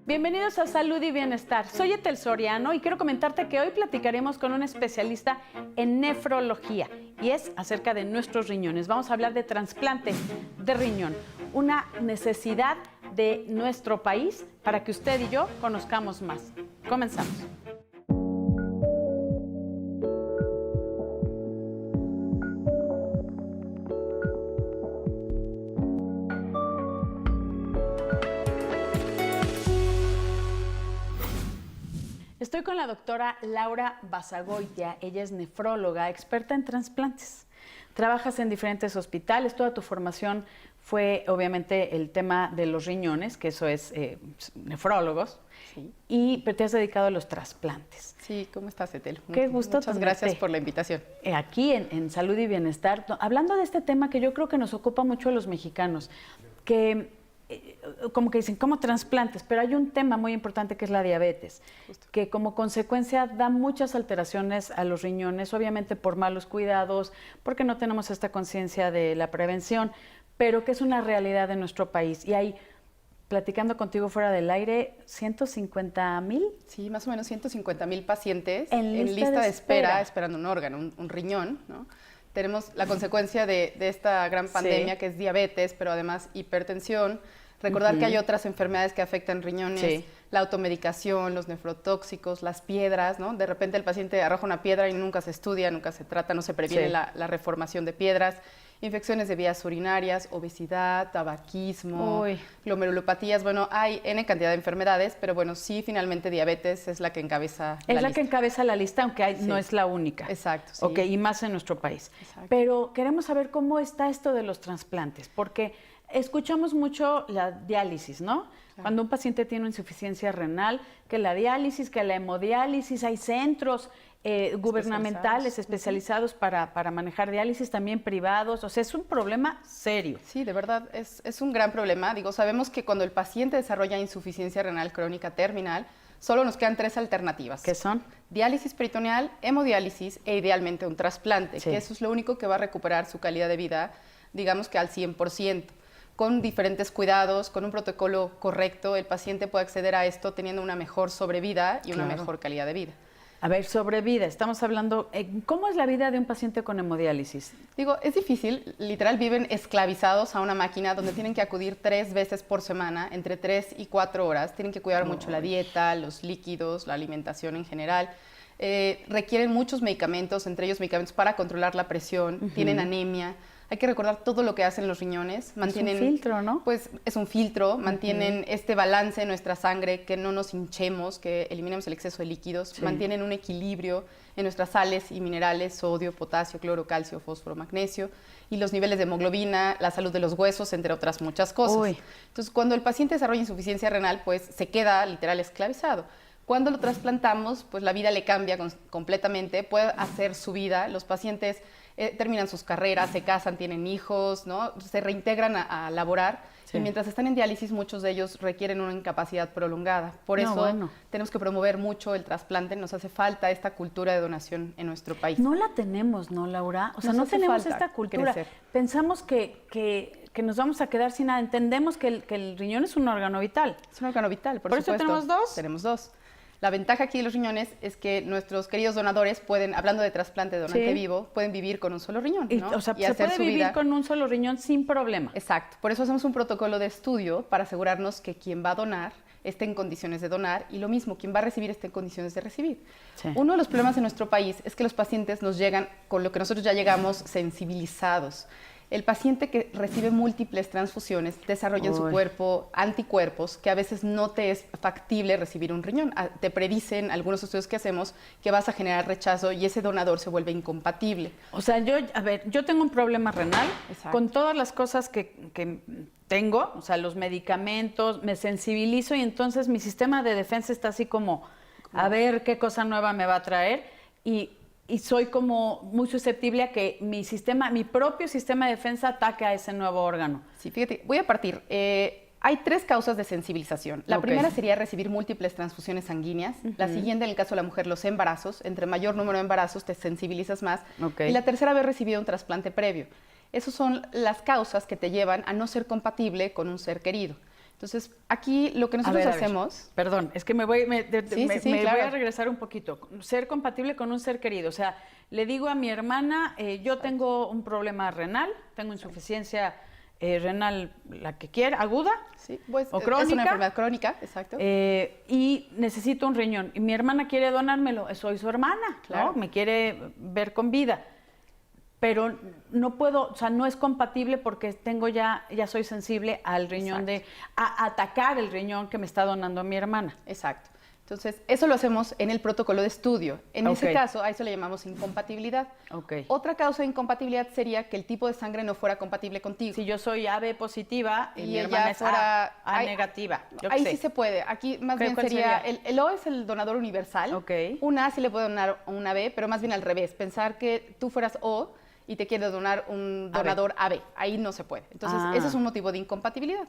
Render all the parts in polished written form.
Bienvenidos a Salud y Bienestar. Soy Etel Soriano y quiero comentarte que hoy platicaremos con un especialista en nefrología y es acerca de nuestros riñones. Vamos a hablar de trasplante de riñón, una necesidad de nuestro país para que usted y yo conozcamos más. Comenzamos. Estoy con la doctora Laura Basagoitia. Ella es nefróloga, experta en trasplantes. Trabajas en diferentes hospitales, toda tu formación fue obviamente el tema de los riñones, que eso es nefrólogos, sí. Pero te has dedicado a los trasplantes. Sí, ¿cómo estás, Etel? Qué gusto. Muchas gracias por la invitación. Aquí en Salud y Bienestar, hablando de este tema que yo creo que nos ocupa mucho a los mexicanos, que como que dicen, ¿cómo trasplantes? Pero hay un tema muy importante que es la diabetes, justo, que como consecuencia da muchas alteraciones a los riñones, obviamente por malos cuidados, porque no tenemos esta conciencia de la prevención, pero que es una realidad en nuestro país. Y hay, platicando contigo fuera del aire, 150,000. Sí, más o menos 150,000 pacientes en lista de espera esperando un órgano, un riñón, ¿no? Tenemos la consecuencia de esta gran pandemia, sí, que es diabetes, pero además hipertensión. Recordar que hay otras enfermedades que afectan riñones, sí, la automedicación, los nefrotóxicos, las piedras, ¿no? De repente el paciente arroja una piedra y nunca se estudia, nunca se trata, no se previene, sí, la reformación de piedras, infecciones de vías urinarias, obesidad, tabaquismo, glomerulopatías. Bueno, hay N cantidad de enfermedades, pero bueno, sí, finalmente diabetes es la que encabeza la lista. Es la que encabeza la lista, aunque sí, no es la única. Exacto, sí. Ok, y más en nuestro país. Exacto. Pero queremos saber cómo está esto de los trasplantes, porque escuchamos mucho la diálisis, ¿no? Claro. Cuando un paciente tiene insuficiencia renal, que la diálisis, que la hemodiálisis, hay centros gubernamentales especializados para manejar diálisis, también privados, o sea, es un problema serio. Sí, de verdad, es un gran problema. Digo, sabemos que cuando el paciente desarrolla insuficiencia renal crónica terminal, solo nos quedan 3 alternativas. ¿Qué son? Diálisis peritoneal, hemodiálisis e idealmente un trasplante, sí, que eso es lo único que va a recuperar su calidad de vida, digamos que al 100%. Con diferentes cuidados, con un protocolo correcto, el paciente puede acceder a esto teniendo una mejor sobrevida y una mejor calidad de vida. A ver, sobrevida, estamos hablando, ¿cómo es la vida de un paciente con hemodiálisis? Digo, es difícil, literal viven esclavizados a una máquina donde tienen que acudir 3 veces por semana, entre 3 y 4 horas, tienen que cuidar mucho la dieta, los líquidos, la alimentación en general. Requieren muchos medicamentos, entre ellos medicamentos para controlar la presión, tienen anemia. Hay que recordar todo lo que hacen los riñones. Mantienen, es un filtro, ¿no? Pues es un filtro, mantienen este balance en nuestra sangre, que no nos hinchemos, que eliminemos el exceso de líquidos, sí, mantienen un equilibrio en nuestras sales y minerales, sodio, potasio, cloro, calcio, fósforo, magnesio, y los niveles de hemoglobina, la salud de los huesos, entre otras muchas cosas. Entonces, cuando el paciente desarrolla insuficiencia renal, pues se queda literal esclavizado. Cuando lo trasplantamos, pues la vida le cambia completamente, puede hacer su vida. Los pacientes terminan sus carreras, se casan, tienen hijos, ¿no? Se reintegran a laborar, sí, y mientras están en diálisis muchos de ellos requieren una incapacidad prolongada. Por eso tenemos que promover mucho el trasplante, nos hace falta esta cultura de donación en nuestro país. No la tenemos, ¿no, Laura? O sea, no tenemos esta cultura. Crecer. Pensamos que nos vamos a quedar sin nada. Entendemos que el riñón es un órgano vital. Es un órgano vital, por supuesto. ¿Por eso tenemos 2? Tenemos 2. La ventaja aquí de los riñones es que nuestros queridos donadores pueden, hablando de trasplante de donante, sí, vivo, pueden vivir con un solo riñón, ¿no? O sea, se puede vivir con un solo riñón sin problema. Exacto. Por eso hacemos un protocolo de estudio para asegurarnos que quien va a donar esté en condiciones de donar y lo mismo, quien va a recibir esté en condiciones de recibir. Sí. Uno de los problemas en nuestro país es que los pacientes nos llegan con lo que nosotros ya llegamos sensibilizados. El paciente que recibe múltiples transfusiones desarrolla en su cuerpo anticuerpos que a veces no te es factible recibir un riñón. Te predicen algunos estudios que hacemos que vas a generar rechazo y ese donador se vuelve incompatible. O sea, yo tengo un problema renal. Exacto. Con todas las cosas que tengo, o sea, los medicamentos, me sensibilizo y entonces mi sistema de defensa está así como a ver qué cosa nueva me va a traer y soy como muy susceptible a que mi propio sistema de defensa ataque a ese nuevo órgano. Sí, fíjate, voy a partir. Hay 3 causas de sensibilización. La primera sería recibir múltiples transfusiones sanguíneas. La siguiente, en el caso de la mujer, los embarazos. Entre mayor número de embarazos te sensibilizas más. Y la tercera, haber recibido un trasplante previo. Esas son las causas que te llevan a no ser compatible con un ser querido. Entonces, aquí lo que nosotros hacemos... Perdón, es que me voy claro. a regresar un poquito. Ser compatible con un ser querido. O sea, le digo a mi hermana, yo tengo un problema renal, tengo insuficiencia renal, la que quiera, aguda pues, o crónica. Es una enfermedad crónica, exacto. Y necesito un riñón. Y mi hermana quiere donármelo. Soy su hermana, claro. ¿no? Me quiere ver con vida. Pero no puedo, o sea, no es compatible porque tengo ya soy sensible al riñón a atacar el riñón que me está donando mi hermana. Exacto. Entonces, eso lo hacemos en el protocolo de estudio. En ese caso, a eso le llamamos incompatibilidad. Otra causa de incompatibilidad sería que el tipo de sangre no fuera compatible contigo. Si yo soy AB positiva y mi hermana es A negativa. Ahí sí se puede. Aquí más bien sería, el O es el donador universal. Un A sí le puede donar un AB, pero más bien al revés. Pensar que tú fueras O y te quiere donar un donador AB. Ahí no se puede. Entonces, ese es un motivo de incompatibilidad.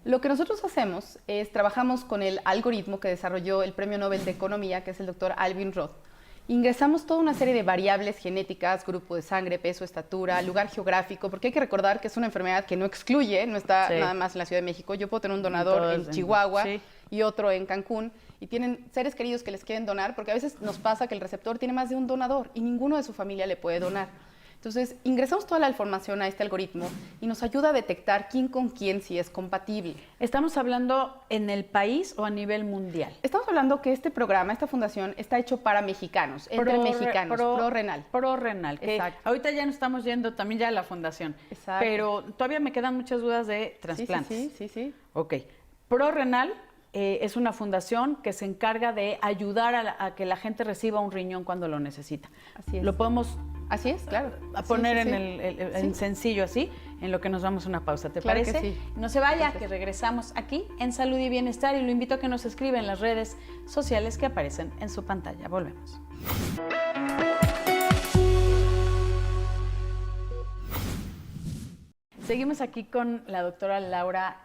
Lo que nosotros hacemos es, trabajamos con el algoritmo que desarrolló el Premio Nobel de Economía, que es el doctor Alvin Roth. Ingresamos toda una serie de variables genéticas, grupo de sangre, peso, estatura, lugar geográfico, porque hay que recordar que es una enfermedad que no excluye, no está nada más en la Ciudad de México. Yo puedo tener un donador en Chihuahua y otro en Cancún, y tienen seres queridos que les quieren donar, porque a veces nos pasa que el receptor tiene más de un donador y ninguno de su familia le puede donar. Entonces, ingresamos toda la información a este algoritmo y nos ayuda a detectar quién con quién si es compatible. ¿Estamos hablando en el país o a nivel mundial? Estamos hablando que este programa, esta fundación, está hecho para mexicanos, entre mexicanos, ProRenal. ProRenal, que ahorita ya nos estamos yendo también ya a la fundación. Pero todavía me quedan muchas dudas de trasplantes. Sí. Ok. ProRenal es una fundación que se encarga de ayudar a que la gente reciba un riñón cuando lo necesita. Así es. Lo podemos... Así es, claro. A poner en sencillo así, en lo que nos vamos a una pausa, ¿te parece? Que sí. No se vaya, que regresamos aquí en Salud y Bienestar y lo invito a que nos escriba en las redes sociales que aparecen en su pantalla. Volvemos. Seguimos aquí con la doctora Laura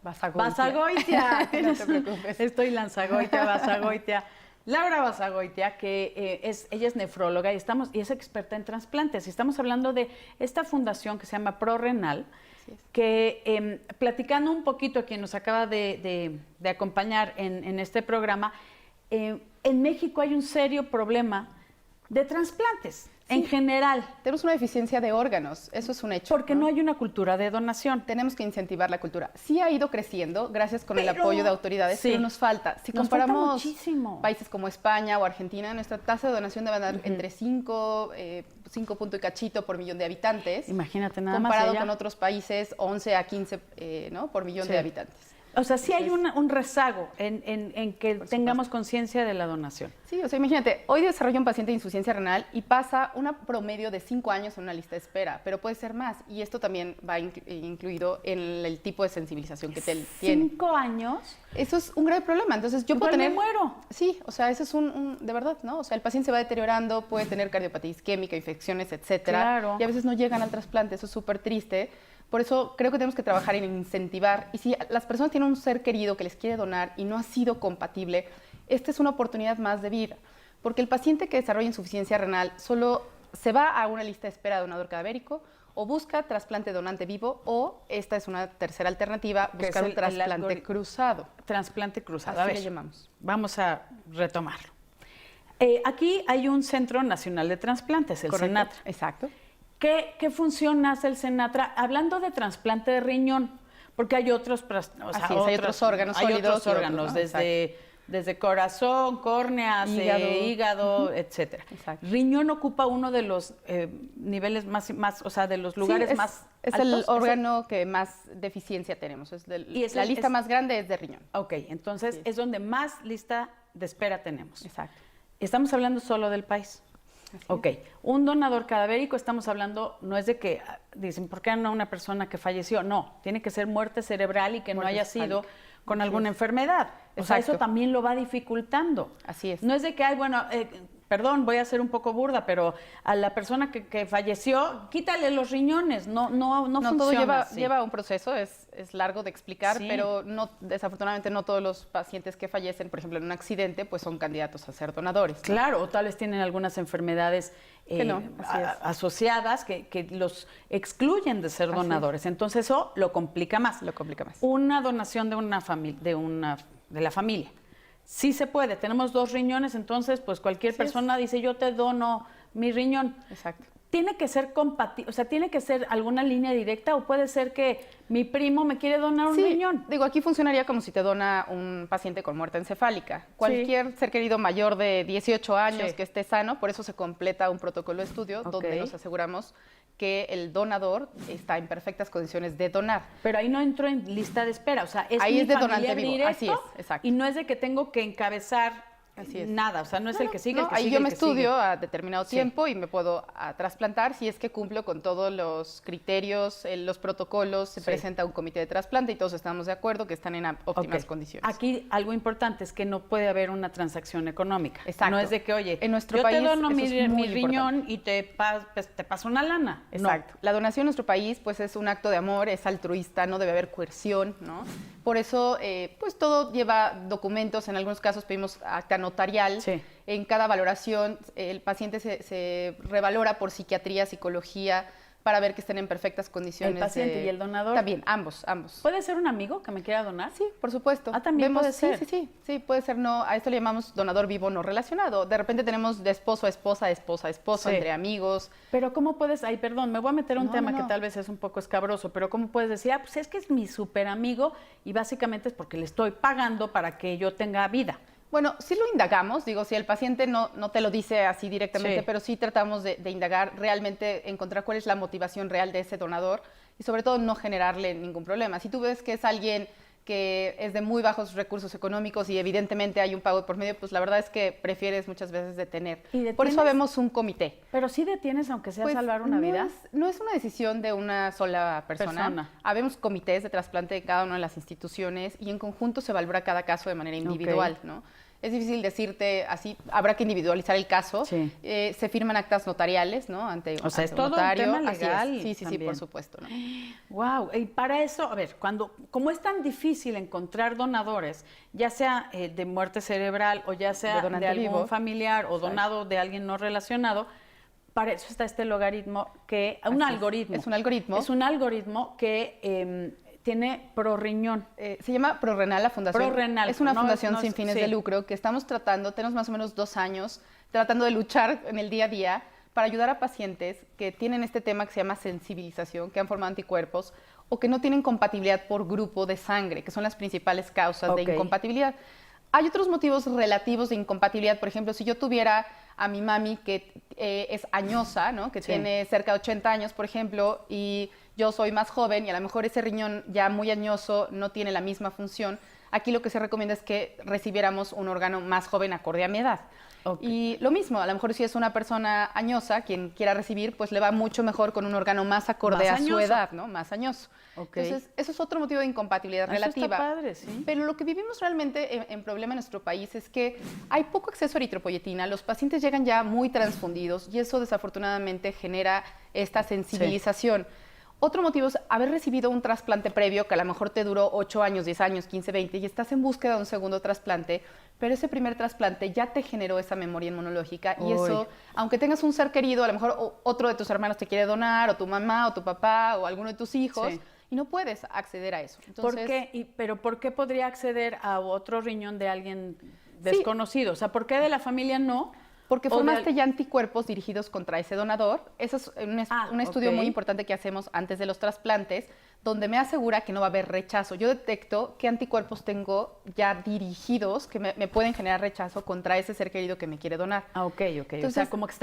Basagoitia. No te preocupes. Estoy Basagoitia. Laura Basagoitia, que ella es nefróloga y es experta en trasplantes. Y estamos hablando de esta fundación que se llama ProRenal, que platicando un poquito a quien nos acaba de acompañar en este programa, en México hay un serio problema de trasplantes. En general. Tenemos una deficiencia de órganos, eso es un hecho. Porque no hay una cultura de donación. Tenemos que incentivar la cultura. Sí ha ido creciendo, gracias con el apoyo de autoridades, pero nos falta. Si comparamos países como España o Argentina, nuestra tasa de donación debe dar entre 5 punto y cachito por millón de habitantes. Imagínate nada más. Comparado con otros países, 11 a 15 ¿no? por millón de habitantes. O sea, sí hay un rezago en que tengamos conciencia de la donación. Sí, o sea, imagínate, hoy desarrolla un paciente de insuficiencia renal y pasa un promedio de 5 años en una lista de espera, pero puede ser más. Y esto también va incluido en el tipo de sensibilización que tiene. ¿5 años? Eso es un grave problema. Entonces, yo puedo tener... me muero. Sí, o sea, eso es de verdad, ¿no? O sea, el paciente se va deteriorando, puede tener cardiopatía isquémica, infecciones, etcétera. Claro. Y a veces no llegan al trasplante, eso es súper triste. Por eso creo que tenemos que trabajar en incentivar. Y si las personas tienen un ser querido que les quiere donar y no ha sido compatible, esta es una oportunidad más de vida. Porque el paciente que desarrolla insuficiencia renal solo se va a una lista de espera de donador cadavérico o busca trasplante donante vivo o, esta es una tercera alternativa, buscar un trasplante cruzado. Trasplante cruzado. Así le llamamos. Vamos a retomarlo. Aquí hay un Centro Nacional de Trasplantes, el Senatra. Exacto. ¿Qué función hace el Senatra? Hablando de trasplante de riñón, porque hay otros, hay otros órganos sólidos. Hay otros órganos, desde corazón, córneas, hígado, etcétera. Exacto. Riñón ocupa uno de los niveles más, o sea, de los lugares más es altos. El órgano que más deficiencia tenemos. La lista más grande es de riñón. Ok, entonces es donde más lista de espera tenemos. Exacto. Estamos hablando solo del país. Ok, un donador cadavérico, estamos hablando, no es de que dicen, ¿por qué no una persona que falleció? No, tiene que ser muerte cerebral y que no haya sido con alguna enfermedad. O sea, eso también lo va dificultando. Así es. No es de que hay, bueno, perdón, voy a ser un poco burda, pero a la persona que falleció, quítale los riñones, no funciona todo así. lleva un proceso, es largo de explicar, Sí. pero desafortunadamente no todos los pacientes que fallecen, por ejemplo, en un accidente, pues son candidatos a ser donadores, ¿no? Claro, o tal vez tienen algunas enfermedades Que no, así es. asociadas que los excluyen de ser Así donadores. Entonces eso lo complica más. Lo complica más. Una donación de una familia, de la familia. Sí se puede. Tenemos 2 riñones, entonces pues cualquier Así es. persona dice yo te dono mi riñón. Exacto. ¿Tiene que ser compatible, o sea, tiene que ser alguna línea directa o puede ser que mi primo me quiere donar un Sí, riñón? digo, aquí funcionaría como si te dona un paciente con muerte encefálica. Cualquier ser querido mayor de 18 años Sí. que esté sano, por eso se completa un protocolo de estudio Ok. donde nos aseguramos que el donador está en perfectas condiciones de donar. Pero ahí no entro en lista de espera, o sea, es Ahí mi es de familiar donante vivo, directo así es, exacto. y no es de que tengo que encabezar Así es. nada, o sea, no es el que sigue, No, el que ahí sigue, yo el me que estudio sigue. a determinado Sí. tiempo y me puedo trasplantar si es que cumplo con todos los criterios, los protocolos, se Sí. presenta un comité de trasplante y todos estamos de acuerdo que están en óptimas Ok. condiciones. Aquí algo importante es que no puede haber una transacción económica. Exacto. No es de que, oye, En nuestro yo país te dono eso mi, es muy mi riñón y te paso una lana. No. Exacto. La donación en nuestro país pues es un acto de amor, es altruista, no debe haber coerción, ¿no? Por eso pues todo lleva documentos, en algunos casos pedimos acta notarial. Sí. En cada valoración el paciente se revalora por psiquiatría, psicología, para ver que estén en perfectas condiciones. ¿El paciente y el donador? También, ambos. ¿Puede ser un amigo que me quiera donar? Sí, por supuesto. Ah, también puede ser. Sí, puede ser no. A esto le llamamos donador vivo no relacionado. De repente tenemos de esposo a esposa, esposa a esposo, Sí. entre amigos. Pero ¿cómo puedes? Ay, perdón, me voy a meter a un No, tema no, que no. tal vez es un poco escabroso, pero ¿cómo puedes decir, pues es que es mi súper amigo y básicamente es porque le estoy pagando para que yo tenga vida? Bueno, sí lo indagamos, digo, si el paciente no te lo dice así directamente, Sí. pero sí tratamos de indagar, realmente encontrar cuál es la motivación real de ese donador y sobre todo no generarle ningún problema. Si tú ves que es alguien que es de muy bajos recursos económicos y evidentemente hay un pago por medio, pues la verdad es que prefieres muchas veces detener. ¿Y Por eso detienes? habemos un comité. Pero sí detienes aunque sea Pues, salvar una vida. No es una decisión de una sola persona. Habemos comités de trasplante de cada una de las instituciones y en conjunto se valora cada caso de manera individual, ¿no? Es difícil decirte así, habrá que individualizar el caso. Sí. Se firman actas notariales, ¿no? O sea, es ante un todo un notario. tema Así es. legal Sí, por también. supuesto, ¿no? Wow, y para eso, a ver, como es tan difícil encontrar donadores, ya sea de muerte cerebral o ya sea De de, donante algún vivo. familiar o Exacto. donado de alguien no relacionado, para eso está este logaritmo que, Así es. algoritmo. Es un algoritmo. Es un algoritmo que tiene prorriñón. Se llama ProRenal la fundación. ProRenal, Es una no, fundación no, sin fines sí. de lucro que estamos tratando, tenemos más o menos 2 años tratando de luchar en el día a día para ayudar a pacientes que tienen este tema que se llama sensibilización, que han formado anticuerpos o que no tienen compatibilidad por grupo de sangre, que son las principales causas de Ok. incompatibilidad. Hay otros motivos relativos de incompatibilidad, por ejemplo, si yo tuviera a mi mami que es añosa, ¿no? Que Sí. tiene cerca de 80 años, por ejemplo, y yo soy más joven y a lo mejor ese riñón ya muy añoso no tiene la misma función, aquí lo que se recomienda es que recibiéramos un órgano más joven acorde a mi edad. Ok. Y lo mismo, a lo mejor si es una persona añosa, quien quiera recibir, pues le va mucho mejor con un órgano más acorde Más a su añoso. edad, ¿no? Más añoso. Ok. Entonces, eso es otro motivo de incompatibilidad Eso está relativa. padre, sí. Pero lo que vivimos realmente en problema en nuestro país es que hay poco acceso a eritropoyetina, los pacientes llegan ya muy transfundidos y eso desafortunadamente genera esta sensibilización. Otro motivo es haber recibido un trasplante previo que a lo mejor te duró 8 años, 10 años, 15, 20 y estás en búsqueda de un segundo trasplante, pero ese primer trasplante ya te generó esa memoria inmunológica y Uy. eso, aunque tengas un ser querido, a lo mejor otro de tus hermanos te quiere donar, o tu mamá, o tu papá, o alguno de tus hijos, Sí. y no puedes acceder a eso. ¿Por Entonces, qué? ¿Pero por qué podría acceder a otro riñón de alguien desconocido? O sea, ¿por qué de la familia no? Porque O de formaste al- ya anticuerpos dirigidos contra ese donador. Eso es un estudio ok. muy importante que hacemos antes de los trasplantes, donde me asegura que no va a haber rechazo. Yo detecto qué anticuerpos tengo ya dirigidos que me pueden generar rechazo contra ese ser querido que me quiere donar. Ah, ok. O sea, Entonces- como que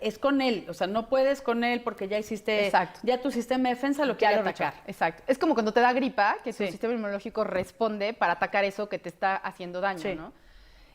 es con él. O sea, no puedes con él porque ya hiciste, Exacto. ya tu sistema de defensa lo Ya quiere lo atacar. rechazo. Exacto. Es como cuando te da gripa, que tu Sí. sistema inmunológico responde para atacar eso que te está haciendo daño, Sí. ¿no?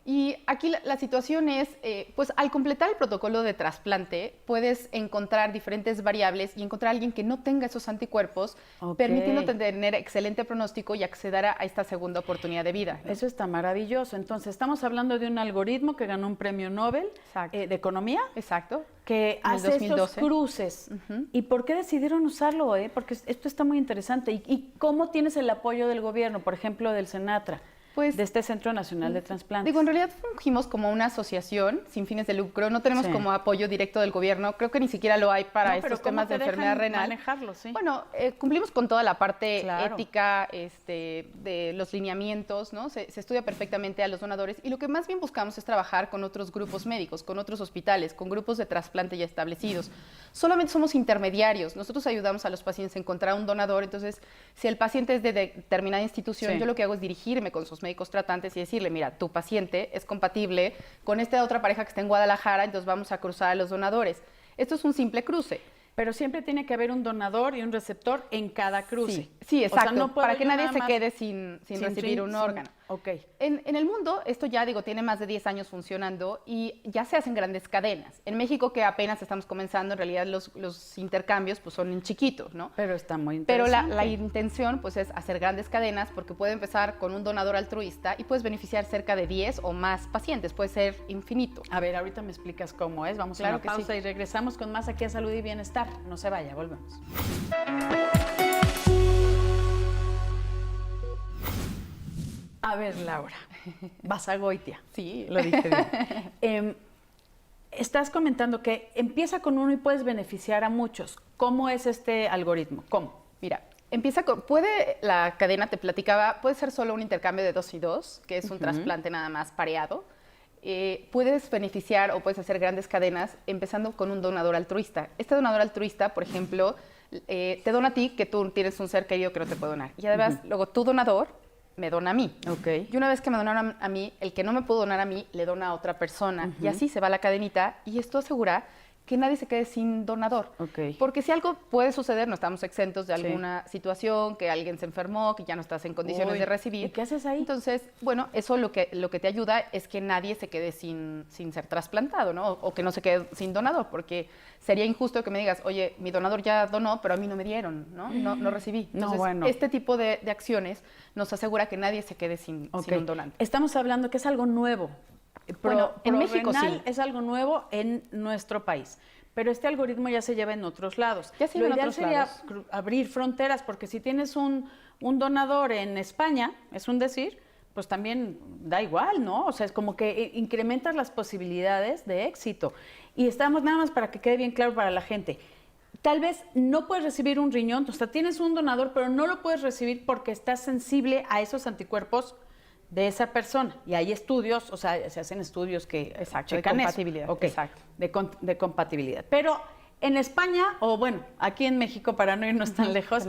Y aquí la situación es, pues al completar el protocolo de trasplante, puedes encontrar diferentes variables y encontrar a alguien que no tenga esos anticuerpos, permitiéndote tener excelente pronóstico y acceder a esta segunda oportunidad de vida, ¿no? Eso está maravilloso. Entonces, estamos hablando de un algoritmo que ganó un premio Nobel de Economía. Exacto. Que hace estos cruces. ¿Y por qué decidieron usarlo? Porque esto está muy interesante. ¿Y cómo tienes el apoyo del gobierno, por ejemplo, del Senatra? Pues, de este Centro Nacional de Trasplantes. Digo, en realidad fungimos como una asociación sin fines de lucro, no tenemos como apoyo directo del gobierno, creo que ni siquiera lo hay para estos temas de enfermedad renal. Manejarlo, sí. Bueno, cumplimos con toda la parte ética de los lineamientos, ¿no? Se estudia perfectamente a los donadores y lo que más bien buscamos es trabajar con otros grupos médicos, con otros hospitales, con grupos de trasplante ya establecidos. Solamente somos intermediarios, nosotros ayudamos a los pacientes a encontrar un donador, entonces si el paciente es de determinada institución, yo lo que hago es dirigirme con sus médicos tratantes y decirle, mira, tu paciente es compatible con esta otra pareja que está en Guadalajara, entonces vamos a cruzar a los donadores. Esto es un simple cruce. Pero siempre tiene que haber un donador y un receptor en cada cruce. Sí, exacto, o sea, no para que nadie se quede sin recibir un órgano. Okay. En el mundo, esto ya, digo, tiene más de 10 años funcionando y ya se hacen grandes cadenas. En México, que apenas estamos comenzando, en realidad los intercambios pues son en chiquitos, ¿no? Pero está muy interesante. Pero la intención pues es hacer grandes cadenas porque puede empezar con un donador altruista y puedes beneficiar cerca de 10 o más pacientes, puede ser infinito. A ver, ahorita me explicas cómo es. Vamos a una pausa y regresamos con más aquí a Salud y Bienestar. No se vaya, volvemos. A ver, Laura, Basagoitia. Sí, lo dije bien. Estás comentando que empieza con uno y puedes beneficiar a muchos. ¿Cómo es este algoritmo? ¿Cómo? Mira, empieza con, la cadena te platicaba, puede ser solo un intercambio de 2 y 2, que es un trasplante nada más pareado. Puedes beneficiar o puedes hacer grandes cadenas empezando con un donador altruista. Este donador altruista, por ejemplo, te dona a ti que tú tienes un ser querido que no te puede donar. Y además, luego tu donador me dona a mí. Y una vez que me donaron a mí, el que no me pudo donar a mí, le dona a otra persona. Y así se va la cadenita y esto asegura que nadie se quede sin donador. Porque si algo puede suceder, no estamos exentos de alguna situación, que alguien se enfermó, que ya no estás en condiciones de recibir. ¿Y qué haces ahí? Entonces, bueno, eso lo que te ayuda es que nadie se quede sin ser trasplantado, ¿no? O que no se quede sin donador, porque sería injusto que me digas, oye, mi donador ya donó, pero a mí no me dieron, ¿no? No recibí. Entonces, este tipo de acciones nos asegura que nadie se quede sin un donante. Estamos hablando que es algo nuevo. Bueno, en México sí. Es algo nuevo en nuestro país, pero este algoritmo ya se lleva en otros lados. Ya se lleva en otros lados. Lo ideal sería abrir fronteras, porque si tienes un donador en España, es un decir, pues también da igual, ¿no? O sea, es como que incrementas las posibilidades de éxito. Y estamos, nada más para que quede bien claro para la gente, tal vez no puedes recibir un riñón, o sea, tienes un donador, pero no lo puedes recibir porque estás sensible a esos anticuerpos de esa persona. Y hay estudios, o sea, se hacen estudios que checan de compatibilidad. Eso. Exacto. De compatibilidad. Pero en España, o bueno, aquí en México, para no irnos tan lejos,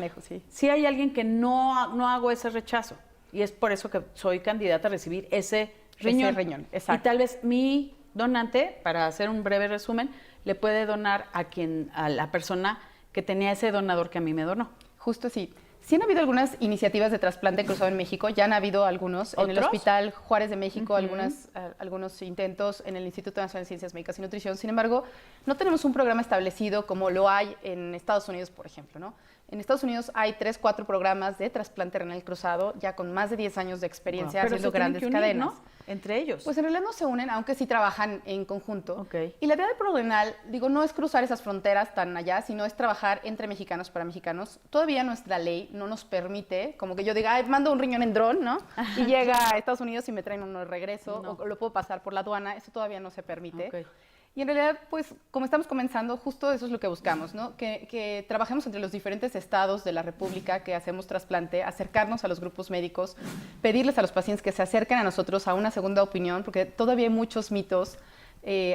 sí hay alguien que no hago ese rechazo. Y es por eso que soy candidata a recibir ese riñón. Exacto. Y tal vez mi donante, para hacer un breve resumen, le puede donar a la persona que tenía ese donador que a mí me donó. Justo así. Sí han habido algunas iniciativas de trasplante cruzado en México, ya han habido algunos. En el Hospital Juárez de México, algunos intentos en el Instituto Nacional de Ciencias Médicas y Nutrición. Sin embargo, no tenemos un programa establecido como lo hay en Estados Unidos, por ejemplo, ¿no? En Estados Unidos hay 3, 4 programas de trasplante renal cruzado, ya con más de 10 años de experiencia haciendo grandes cadenas. ¿No? Entre ellos. Pues en realidad no se unen, aunque sí trabajan en conjunto. Y la idea del ProRenal, digo, no es cruzar esas fronteras tan allá, sino es trabajar entre mexicanos para mexicanos. Todavía nuestra ley no nos permite, como que yo diga, ay, mando un riñón en dron, ¿no? Y llega a Estados Unidos y me traen uno de regreso, o lo puedo pasar por la aduana, eso todavía no se permite. Y en realidad, pues, como estamos comenzando, justo eso es lo que buscamos, ¿no? Que trabajemos entre los diferentes estados de la República que hacemos trasplante, acercarnos a los grupos médicos, pedirles a los pacientes que se acerquen a nosotros a una segunda opinión, porque todavía hay muchos mitos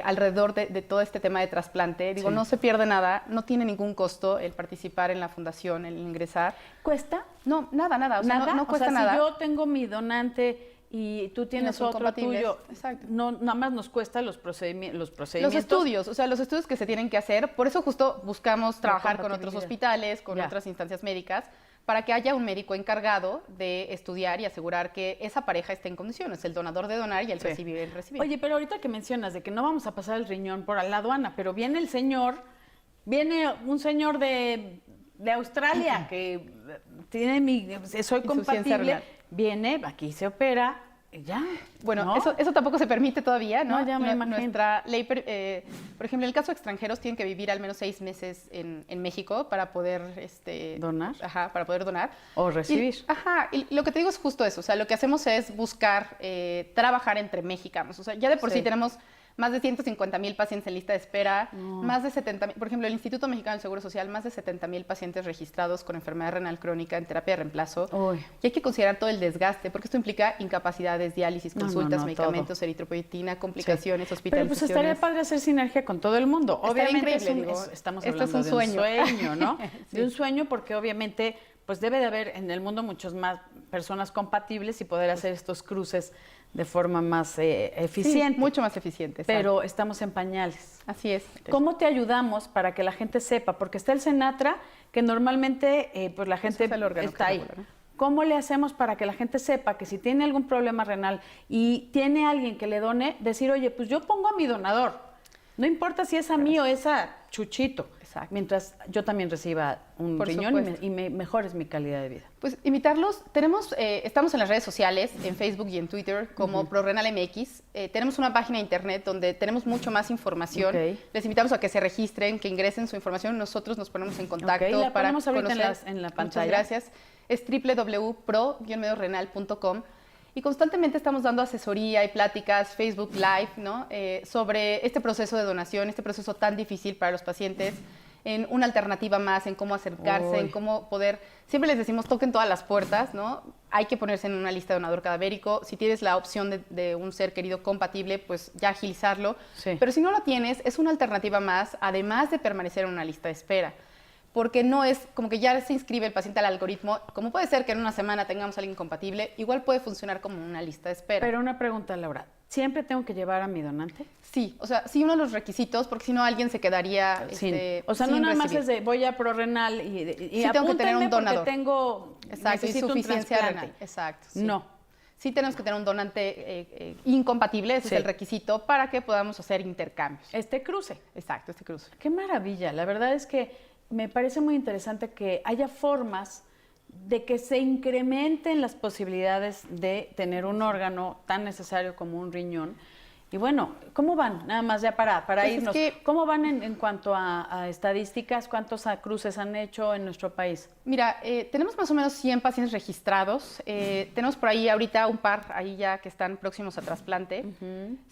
alrededor de todo este tema de trasplante. Digo, no se pierde nada, no tiene ningún costo el participar en la fundación, el ingresar. ¿Cuesta? No, nada. O sea, ¿Nada? No cuesta si nada. Yo tengo mi donante y tú tienes otro tuyo. Exacto. No, nada más nos cuesta los procedimientos. Los estudios, o sea, los estudios que se tienen que hacer. Por eso justo buscamos trabajar con otros hospitales, con otras instancias médicas, para que haya un médico encargado de estudiar y asegurar que esa pareja esté en condiciones, el donador de donar y el recibir el recibir. Oye, pero ahorita que mencionas de que no vamos a pasar el riñón por la aduana, pero viene un señor de Australia que tiene soy compatible, viene, aquí se opera, ya. Bueno, ¿no? eso tampoco se permite todavía, ¿no? No, ya me imagino. Nuestra ley, por ejemplo, en el caso de extranjeros, tienen que vivir al menos 6 meses en México para poder donar. Ajá, para poder donar. O recibir. Y lo que te digo es justo eso. O sea, lo que hacemos es buscar trabajar entre mexicanos. O sea, ya de por sí tenemos más de 150,000 pacientes en lista de espera, más de 70,000, por ejemplo, el Instituto Mexicano del Seguro Social, más de 70,000 pacientes registrados con enfermedad renal crónica en terapia de reemplazo. Uy. Y hay que considerar todo el desgaste, porque esto implica incapacidades, diálisis, consultas, medicamentos, todo. Eritropoyetina, complicaciones, hospitalizaciones. Pero pues estaría padre hacer sinergia con todo el mundo. Obviamente estamos hablando de un sueño, ¿no? Sí. De un sueño porque obviamente pues debe de haber en el mundo muchas más personas compatibles y poder hacer estos cruces de forma más eficiente. Sí, mucho más eficiente. Pero estamos en pañales. Así es. ¿Cómo te ayudamos para que la gente sepa? Porque está el Senatra, que normalmente pues la gente está ahí. ¿No? ¿Cómo le hacemos para que la gente sepa que si tiene algún problema renal y tiene alguien que le done, decir, oye, pues yo pongo a mi donador? No importa si es a mí o es a Chuchito. Exacto. Mientras yo también reciba un riñón y mejores mi calidad de vida. Pues invitarlos, estamos en las redes sociales, en Facebook y en Twitter como ProRenal MX. Tenemos una página de internet donde tenemos mucho más información. Les invitamos a que se registren, que ingresen su información. Nosotros nos ponemos en contacto la para ponemos ahorita conocer. en la pantalla. Muchas gracias. Es www.pro-renal.com. Y constantemente estamos dando asesoría y pláticas, Facebook Live, ¿no? Sobre este proceso de donación, este proceso tan difícil para los pacientes, en una alternativa más, en cómo acercarse, en cómo poder... Siempre les decimos, toquen todas las puertas, ¿no? Hay que ponerse en una lista de donador cadavérico. Si tienes la opción de un ser querido compatible, pues ya agilizarlo. Sí. Pero si no lo tienes, es una alternativa más, además de permanecer en una lista de espera. Porque no es como que ya se inscribe el paciente al algoritmo, como puede ser que en una semana tengamos a alguien compatible, igual puede funcionar como una lista de espera. Pero una pregunta, Laura, ¿siempre tengo que llevar a mi donante? Sí, o sea, sí uno de los requisitos, porque si no alguien se quedaría o sea, no nada más es de voy a ProRenal y sí tengo que tener un donador. Necesito insuficiencia un renal. Exacto. Sí. No. Sí tenemos que tener un donante incompatible, ese es el requisito, para que podamos hacer intercambios. Este cruce. Exacto, este cruce. Qué maravilla, la verdad es que me parece muy interesante que haya formas de que se incrementen las posibilidades de tener un órgano tan necesario como un riñón. Y bueno, ¿cómo van? Nada más ya para pues irnos. ¿Cómo van en cuanto a estadísticas? ¿Cuántos cruces han hecho en nuestro país? Mira, tenemos más o menos 100 pacientes registrados. Tenemos por ahí ahorita un par ahí ya que están próximos a trasplante.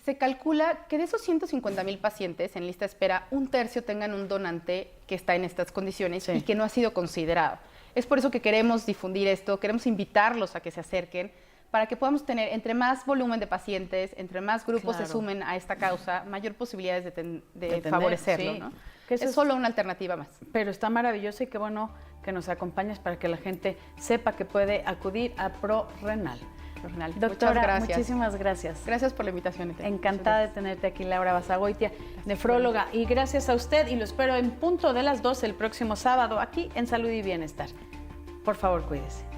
Se calcula que de esos 150,000 pacientes en lista de espera, 1/3 tengan un donante que está en estas condiciones y que no ha sido considerado. Es por eso que queremos difundir esto, queremos invitarlos a que se acerquen, para que podamos tener, entre más volumen de pacientes, entre más grupos se sumen a esta causa, mayor posibilidades de favorecerlo, ¿no? Que es solo una alternativa más. Pero está maravilloso y qué bueno que nos acompañes para que la gente sepa que puede acudir a ProRenal. Doctora, muchísimas gracias. Gracias por la invitación. Encantada de tenerte aquí, Laura Basagoitia, nefróloga. Y gracias a usted, y lo espero en punto de las 12 el próximo sábado, aquí en Salud y Bienestar. Por favor, cuídese.